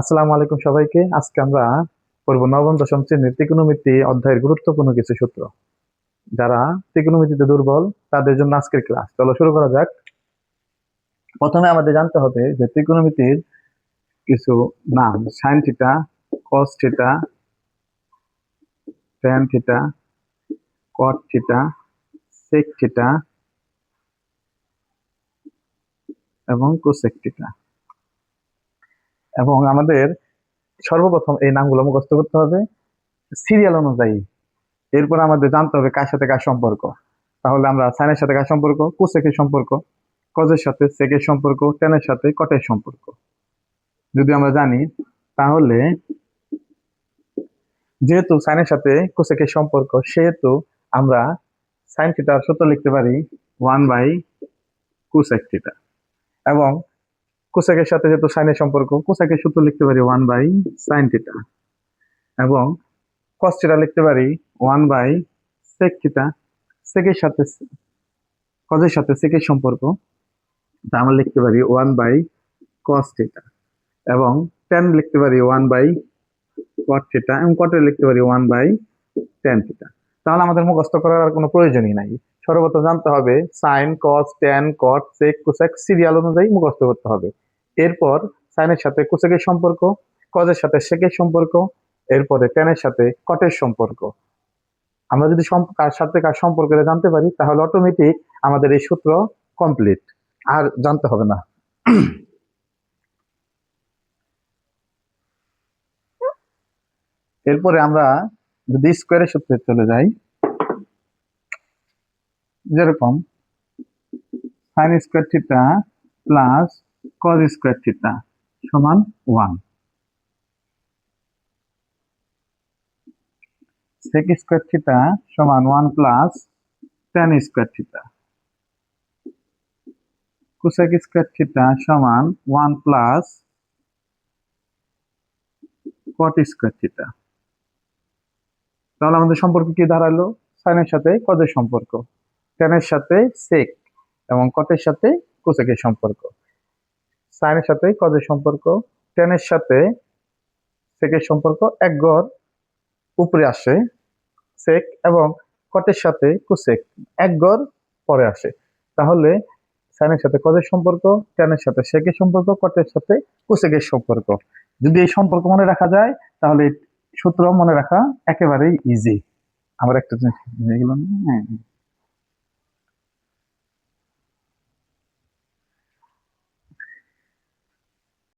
আসসালামু আলাইকুম সবাইকে। আজকে আমরা পড়ব নবম দশম শ্রেণীর ত্রিকোণমিতি অধ্যায়ের গুরুত্বপূর্ণ কিছু সূত্র। যারা ত্রিকোণমিতিতে দুর্বল তাদের জন্য আজকের ক্লাস। চলো শুরু করা যাক। প্রথমে আমাদের জানতে হবে যে ত্রিকোণমিতির কিছু নাম: sine theta, cos theta, tan theta, cot theta, sec theta এবং কোসেক থিটা। এবং আমাদের সর্বপ্রথম এই নামগুলো মুখস্থ করতে হবে সিরিয়াল অনুযায়ী। এরপর আমাদের জানতে হবে কার সাথে কার সম্পর্ক। তাহলে আমরা সাইনের সাথে কার সম্পর্ক, কোসেকের সম্পর্ক, কজের সাথে সেকের সম্পর্ক, টেনের সাথে কটের সম্পর্ক যদি আমরা জানি, তাহলে যেহেতু সাইনের সাথে কোসেকের সম্পর্ক, সেহেতু আমরা সাইন থিটার সূত্র লিখতে পারি 1 বাই কোসেক থিটা। এবং কোসেকের সাথে যেহেতু সাইনের সম্পর্ক, কোসেকের সূত্র লিখতে পারি 1 বাই সাইন থিটা। এবং কস থিটা লিখতে পারি 1 বাই সেক থিটা। সেকের সাথে কজের সাথে সেকের সম্পর্ক, তা আমরা লিখতে পারি 1 বাই কস থিটা। এবং ট্যান লিখতে পারি 1 বাই কট থিটা, এবং কটের লিখতে পারি 1 বাই ট্যান থিটা। তাহলে আমাদের মুখস্থ করার আর কোনো প্রয়োজনই নাই। সর্বপ্রথম জানতে হবে সাইন, কস, ট্যান, কট, সেক, কোসেক সিরিয়াল অনুযায়ী মুখস্থ করতে হবে। এরপর সাইনের সাথে কোসেকের সম্পর্ক, কজের সাথে সেকের সম্পর্ক, এরপরে ট্যানের সাথে কটের সম্পর্ক। আমরা যদি কার সাথে কার সম্পর্ক জানতে পারি, তাহলে অটোমেটিক আমাদের এই সূত্র কমপ্লিট, আর জানতে হবে না। এরপরে আমরা যদি স্কোয়ারের সূত্রে চলে যাই, যেরকম sine square theta plus cos square theta সমান 1, সেক স্কোয়ার থিটা সমান 1 plus tan square theta, cosec square theta সমান 1 প্লাস কট স্কোয়ার থিটা। তাহলে আমাদের সম্পর্ক কি দাঁড়ালো? সাইনের সাথে কজের সম্পর্ক, ট্যানের সাথে সেক এবং কটের সাথে কোসেকের সম্পর্ক। সাইনের সাথে কজের সম্পর্ক, ট্যানের সাথে সেকের সম্পর্ক এক গড় উপরে আসে সেক, এবং কটের সাথে কোসেক এক গড় পরে আসে। তাহলে সাইনের সাথে কজের সম্পর্ক, ট্যানের সাথে সেকের সম্পর্ক, কটের সাথে কোসেকের সম্পর্ক। যদি এই সম্পর্ক মনে রাখা যায়, তাহলে সূত্র মনে রাখা একেবারেই ইজি। আমরা একটা জিনিস ভুলে গেলাম। হ্যাঁ,